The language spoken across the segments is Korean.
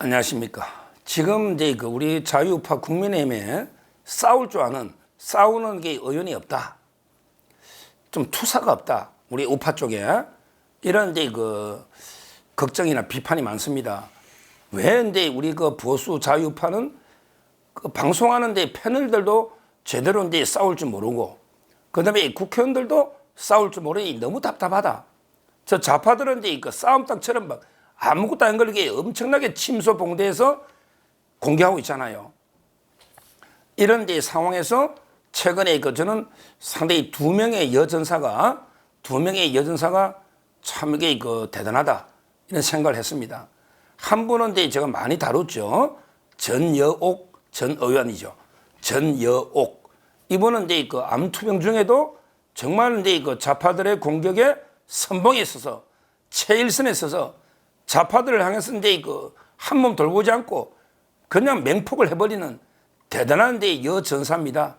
안녕하십니까. 지금 이제 우리 자유우파 국민의힘에 싸울 줄 아는 싸우는 게 의원이 없다. 좀 투사가 없다. 우리 우파 쪽에 이런 이제 걱정이나 비판이 많습니다. 왜 근데 우리 보수 자유우파는 방송하는데 패널들도 제대로 이제 싸울 줄 모르고, 그다음에 국회의원들도 싸울 줄 모르니 너무 답답하다. 저 좌파들은 이제 싸움닭처럼 막 아무것도 안 걸리게 엄청나게 침소봉대해서 공개하고 있잖아요. 이런 이제 상황에서 최근에 저는 상당히 두 명의 여전사가 참 이게 대단하다 이런 생각을 했습니다. 한 분은 이제 제가 많이 다뤘죠. 전여옥 전 의원이죠. 전여옥. 이분은 이제 암투병 중에도 정말 이제 좌파들의 공격에 선봉에 있어서 최일선에 있어서 좌파들을 향해서 이제 한 몸 돌보지 않고 그냥 맹폭을 해버리는 대단한 이제 여전사입니다.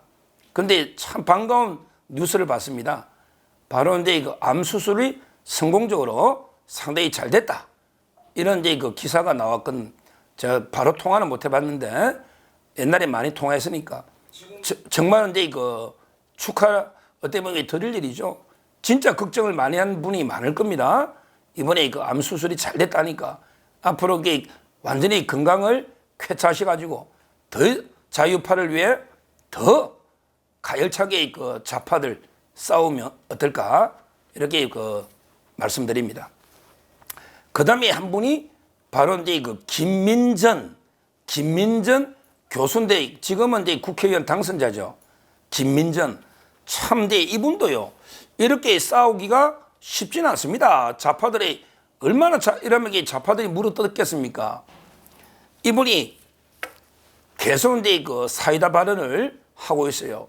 근데 참 반가운 뉴스를 봤습니다. 바로 이제 암 수술이 성공적으로 상당히 잘 됐다. 이런 이제 기사가 나왔건 제가 바로 통화는 못 해봤는데 옛날에 많이 통화했으니까 정말 이제 축하 어떻게 보면 드릴 일이죠. 진짜 걱정을 많이 한 분이 많을 겁니다. 이번에 암 수술이 잘 됐다니까 앞으로 완전히 건강을 쾌차하셔가지고 더 자유파를 위해 더 가열차게 좌파들 싸우면 어떨까 이렇게 말씀드립니다. 그 다음에 한 분이 바로 이제 김민전 교수인데 지금은 이제 국회의원 당선자죠. 김민전 참 이제 이분도요 이렇게 싸우기가 쉽지는 않습니다. 좌파들이 얼마나 이러면 좌파들이 물어뜯겠습니까? 이분이 계속 이제 사이다 발언을 하고 있어요.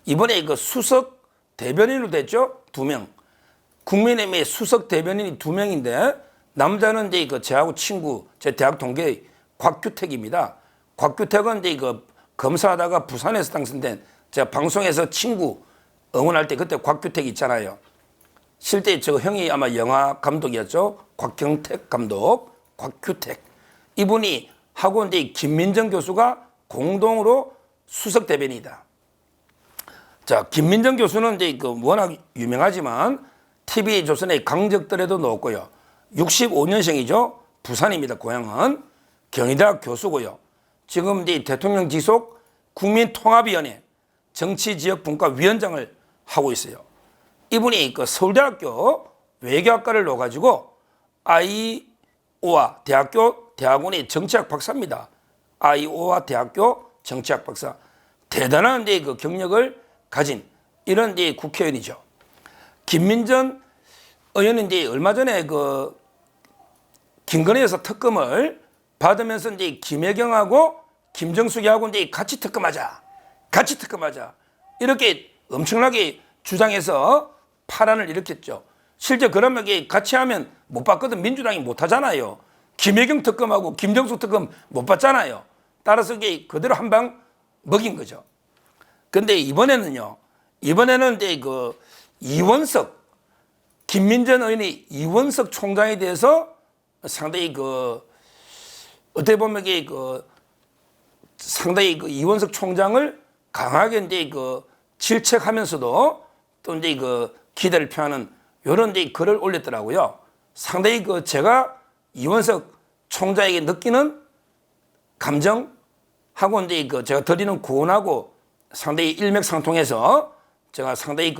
이번에 수석 대변인으로 됐죠. 2명. 국민의힘의 수석 대변인이 2명인데 남자는 이제 저하고 친구, 제 대학 동기 곽규택입니다. 곽규택은 이제 검사하다가 부산에서 당선된 제가 방송에서 친구 응원할 때 그때 곽규택 있잖아요. 실제 저 형이 아마 영화 감독이었죠. 곽경택 감독, 곽규택. 이분이 하고 이제 김민정 교수가 공동으로 수석 대변인이다. 자, 김민정 교수는 이제 워낙 유명하지만 TV조선의 강적들에도 넣었고요. 65년생이죠. 부산입니다. 고향은 경희대학 교수고요. 지금 이제 대통령 지속 국민통합위원회 정치지역분과위원장을 하고 있어요. 이분이 서울대학교 외교학과를 넣어가지고 아이오와 대학원의 정치학 박사입니다. 아이오와 대학교 정치학 박사. 대단한 이제 경력을 가진 이런 이제 국회의원이죠. 김민전 의원은 이제 얼마 전에 김건희에서 특검을 받으면서 이제 김혜경하고 김정숙이하고 이제 같이 특검하자. 이렇게 엄청나게 주장해서 파란을 일으켰죠. 실제 그러면 같이 하면 못 받거든. 민주당이 못 하잖아요. 김혜경 특검하고 김정숙 특검 못 받잖아요. 따라서 이게 그대로 한 방 먹인 거죠. 근데 이번에는 이제 이원석, 김민전 의원이 이원석 총장에 대해서 상당히 어떻게 보면 이게 상당히 이원석 총장을 강하게 이제 질책하면서도 또 이제 기대를 표하는 이런 이제 글을 올렸더라고요. 상당히 제가 이원석 총장에게 느끼는 감정하고 이제 제가 드리는 구원하고 상당히 일맥상통해서 제가 상당히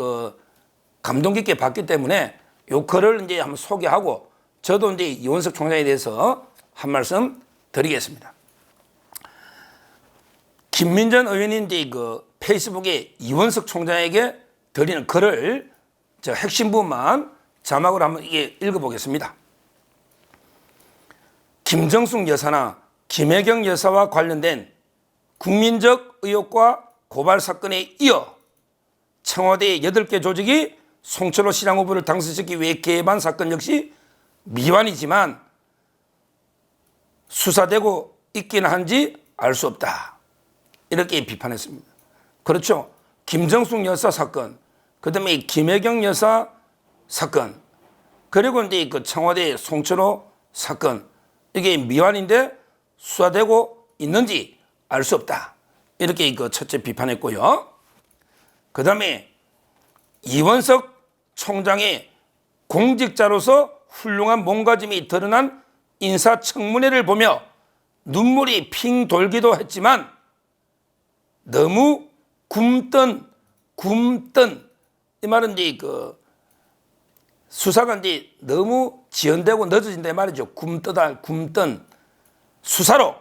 감동 깊게 봤기 때문에 이 글을 이제 한번 소개하고 저도 이제 이원석 총장에 대해서 한 말씀 드리겠습니다. 김민전 의원이 이제 페이스북에 이원석 총장에게 드리는 글을 저 핵심 부분만 자막으로 한번 이게 읽어보겠습니다. 김정숙 여사나 김혜경 여사와 관련된 국민적 의혹과 고발 사건에 이어 청와대 8개 조직이 송철호 시장 후보를 당선시키기 위해 개입한 사건 역시 미완이지만 수사되고 있기는 한지 알 수 없다. 이렇게 비판했습니다. 그렇죠. 김정숙 여사 사건, 그 다음에 김혜경 여사 사건, 그리고 이제 청와대 송철호 사건, 이게 미완인데 수사되고 있는지 알 수 없다. 이렇게 첫째 비판했고요. 그 다음에 이원석 총장의 공직자로서 훌륭한 몸가짐이 드러난 인사청문회를 보며 눈물이 핑 돌기도 했지만 너무 굼뜬 이 말은 수사가 너무 지연되고 늦어진다 말이죠. 굼뜬 수사로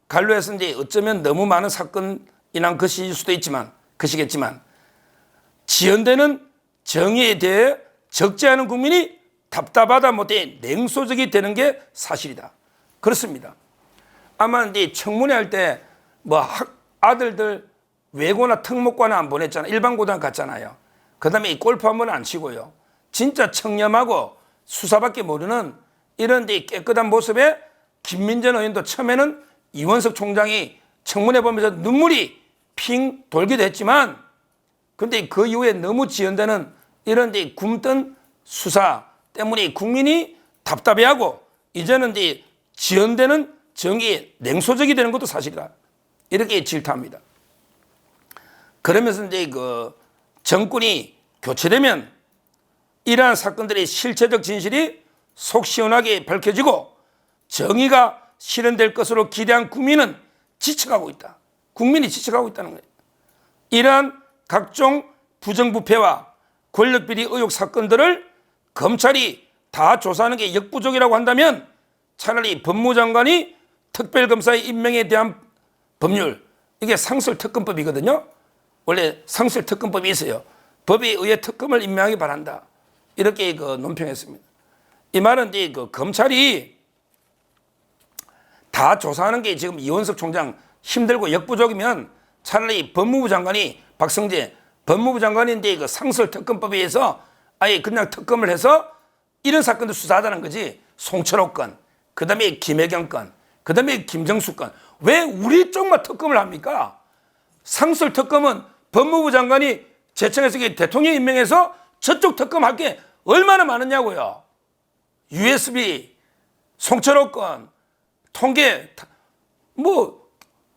간료해서 어쩌면 너무 많은 사건이 난 것일 수도 있지만 것이겠지만 지연되는 정의에 대해 적지 않은 국민이 답답하다 못해 냉소적이 되는 게 사실이다. 그렇습니다. 아마 청문회 할 때 아들들 외고나 특목고는 안 보냈잖아요. 일반 고등 갔잖아요. 그 다음에 골프 한 번 안 치고요. 진짜 청렴하고 수사밖에 모르는 이런 깨끗한 모습에 김민전 의원도 처음에는 이원석 총장이 청문회 보면서 눈물이 핑 돌기도 했지만 근데 그 이후에 너무 지연되는 이런 굼뜬 수사 때문에 국민이 답답해하고 이제는 지연되는 정의에 냉소적이 되는 것도 사실이다. 이렇게 질타합니다. 그러면서 정권이 교체되면 이러한 사건들의 실체적 진실이 속 시원하게 밝혀지고 정의가 실현될 것으로 기대한 국민은 지쳐가고 있다. 국민이 지쳐가고 있다는 거예요. 이러한 각종 부정부패와 권력비리 의혹 사건들을 검찰이 다 조사하는 게 역부족이라고 한다면 차라리 법무장관이 특별검사의 임명에 대한 법률, 이게 상설특검법이거든요. 원래 상설특검법이 있어요. 법에 의해 특검을 임명하기 바란다. 이렇게 논평했습니다. 이 말은 검찰이 다 조사하는 게 지금 이원석 총장 힘들고 역부족이면 차라리 법무부 장관이 박성재 법무부 장관인데 상설특검법에 의해서 아예 그냥 특검을 해서 이런 사건도 수사하자는 거지. 송철호 건, 그 다음에 김혜경 건, 그 다음에 김정수 건. 왜 우리 쪽만 특검을 합니까? 상설특검은 법무부 장관이 제청해서 대통령 임명해서 저쪽 특검할 게 얼마나 많으냐고요. USB, 송철호 건, 통계,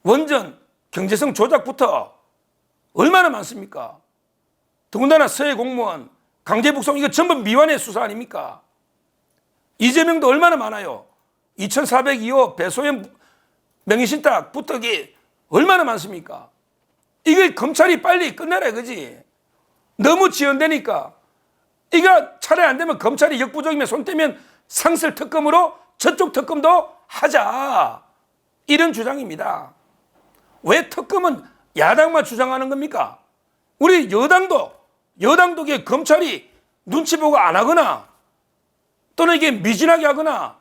원전, 경제성 조작부터 얼마나 많습니까? 더군다나 서해 공무원, 강제 북송 이거 전부 미완의 수사 아닙니까? 이재명도 얼마나 많아요. 2402호 배소연 명의신탁부터 이게 얼마나 많습니까? 이게 검찰이 빨리 끝내라 이거지. 너무 지연되니까. 이거 차라리 안 되면 검찰이 역부족이면 손 떼면 상설 특검으로 저쪽 특검도 하자. 이런 주장입니다. 왜 특검은 야당만 주장하는 겁니까? 우리 여당도 이게 검찰이 눈치 보고 안 하거나 또는 이게 미진하게 하거나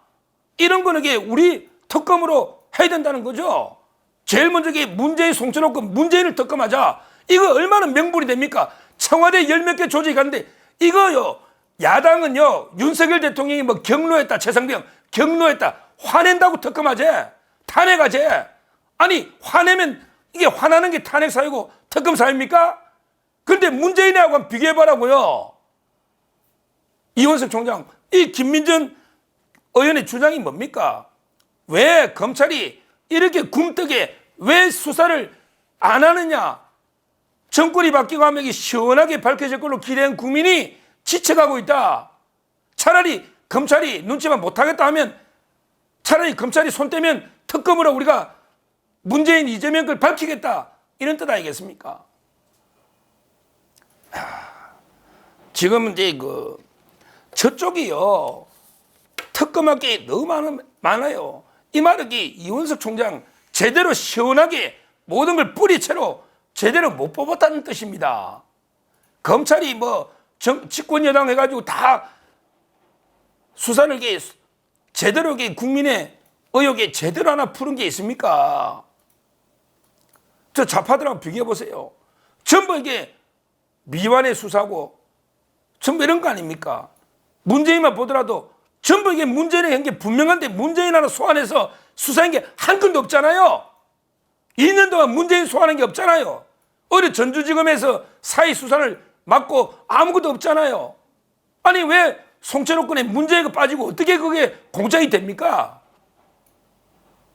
이런 거는 이게 우리 특검으로 해야 된다는 거죠. 제일 먼저 이게 문재인 송철호 건 문재인을 특검하자. 이거 얼마나 명분이 됩니까? 청와대 10몇 개 조직이 갔는데 이거요. 야당은요. 윤석열 대통령이 경로했다. 최상병 경로했다. 화낸다고 특검하재. 탄핵하재. 아니 화내면 이게 화나는 게 탄핵 사유고 특검 사유입니까? 그런데 문재인하고 한번 비교해보라고요. 이원석 총장, 이 김민전 의원의 주장이 뭡니까? 왜 검찰이 이렇게 굼뜨게 왜 수사를 안 하느냐? 정권이 바뀌고 하면 이게 시원하게 밝혀질 걸로 기대한 국민이 지쳐가고 있다. 차라리 검찰이 눈치만 못하겠다 하면 차라리 검찰이 손 떼면 특검으로 우리가 문재인 이재명 걸 밝히겠다. 이런 뜻 아니겠습니까? 지금 저쪽이요. 특검할 게 너무 많아요. 이 말은 이원석 총장 제대로 시원하게 모든 걸 뿌리채로 제대로 못 뽑았다는 뜻입니다. 검찰이 집권여당 해가지고 다 수사를 제대로 국민의 의혹에 제대로 하나 푸는 게 있습니까? 저 좌파들하고 비교해보세요. 전부 이게 미완의 수사고 전부 이런 거 아닙니까? 문재인만 보더라도 전부 이게 문재인이 한 게 분명한데 문재인 하나 소환해서 수사한 게 한 건도 없잖아요. 2년 동안 문재인 소환한 게 없잖아요. 어제 전주지검에서 사의 수사를 맡고 아무것도 없잖아요. 아니 왜 송철호 건에 문재인이 빠지고 어떻게 그게 공작이 됩니까?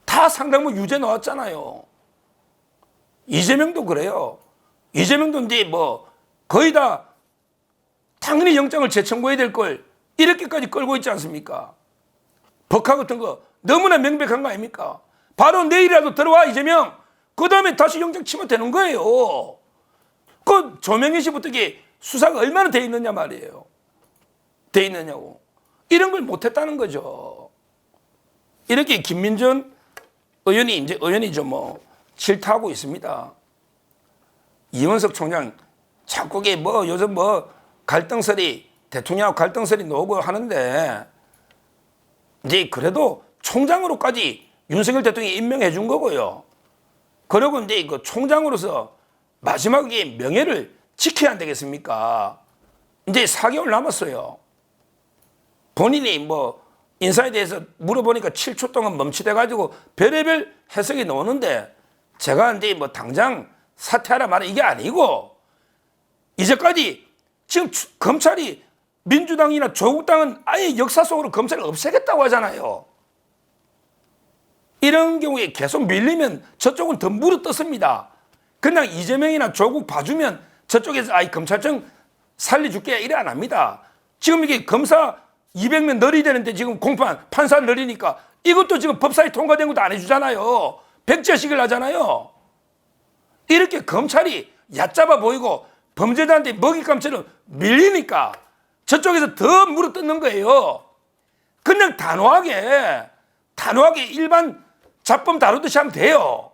다 다 상당부 유죄 나왔잖아요. 이재명도 그래요. 이재명도 이제 뭐 거의 다 당연히 영장을 재청구해야 될 걸 이렇게까지 끌고 있지 않습니까? 법화 같은 거 너무나 명백한 거 아닙니까? 바로 내일이라도 들어와 이재명. 그 다음에 다시 영장 치면 되는 거예요. 그 조명희 씨부터 이게 수사가 얼마나 돼 있느냐 말이에요. 돼 있느냐고. 이런 걸 못했다는 거죠. 이렇게 김민전 의원이 이제 의원이죠 뭐 질타하고 있습니다. 이원석 총장 자꾸 뭐 요즘 뭐 갈등설이 대통령하고 갈등설이 나오고 하는데 이제 그래도 총장으로까지 윤석열 대통령이 임명해 준 거고요. 그리고 이제 그 총장으로서 마지막에 명예를 지켜야 안 되겠습니까? 이제 4개월 남았어요. 본인이 뭐 인사에 대해서 물어보니까 7초 동안 멈칫해가지고 별의별 해석이 나오는데 제가 이제 뭐 당장 사퇴하라 말은 이게 아니고 이제까지 지금 검찰이 민주당이나 조국당은 아예 역사 속으로 검찰을 없애겠다고 하잖아요. 이런 경우에 계속 밀리면 저쪽은 더 물어뜯습니다. 그냥 이재명이나 조국 봐주면 저쪽에서 아이 검찰청 살려줄게 이래 안 합니다. 지금 이게 검사 200명 늘이 되는데 지금 공판 판사 늘리니까 이것도 지금 법사위 통과된 것도 안 해주잖아요. 백지화식을 하잖아요. 이렇게 검찰이 얕잡아 보이고 범죄자한테 먹잇감처럼 밀리니까 저쪽에서 더 물어뜯는 거예요. 그냥 단호하게 일반 잡범 다루듯이 하면 돼요.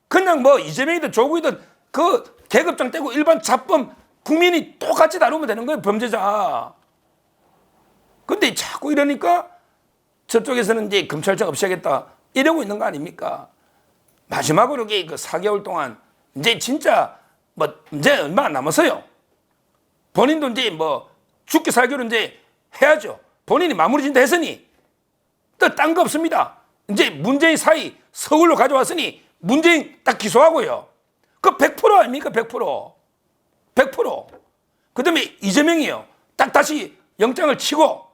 그냥 뭐 이재명이든 조국이든 그 계급장 떼고 일반 잡범 국민이 똑같이 다루면 되는 거예요. 범죄자. 근데 자꾸 이러니까 저쪽에서는 이제 검찰청 없애겠다 이러고 있는 거 아닙니까? 마지막으로 그 4개월 동안 이제 진짜 뭐 이제 얼마 안 남았어요. 본인도 이제 뭐 죽기 살기로 이제 해야죠. 본인이 마무리 진다 했으니 또 딴 거 없습니다. 이제 문재인 사이 서울로 가져왔으니 문재인 딱 기소하고요. 그 100% 아닙니까? 100%. 100%. 그 다음에 이재명이요. 딱 다시 영장을 치고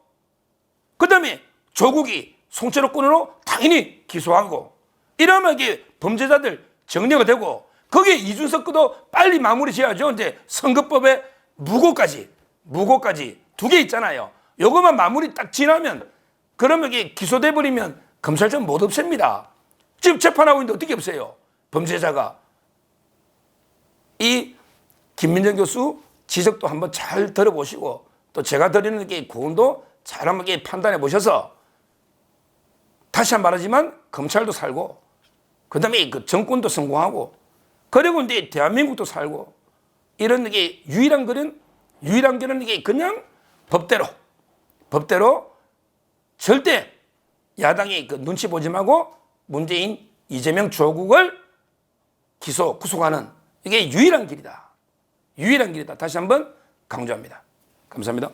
그 다음에 조국이 송치로권으로 당연히 기소하고 이러면 이게 범죄자들 정리가 되고 거기에 이준석 것도 빨리 마무리 지어야죠. 이제 선거법에 무고까지 2개 있잖아요. 요것만 마무리 딱 지나면 그러면 이게 기소돼 버리면 검찰청 못 없앱니다. 지금 재판하고 있는데 어떻게 없어요? 범죄자가. 이 김민정 교수 지적도 한번 잘 들어보시고 또 제가 드리는 게 고언도 잘 한번 판단해 보셔서 다시 한 번 말하지만 검찰도 살고 그 다음에 그 정권도 성공하고 그리고 이제 대한민국도 살고 이런 게 유일한 길은 이게 그냥 법대로 절대 야당이 그 눈치 보지 말고 문재인, 이재명, 조국을 구속하는 이게 유일한 길이다. 다시 한번 강조합니다. 감사합니다.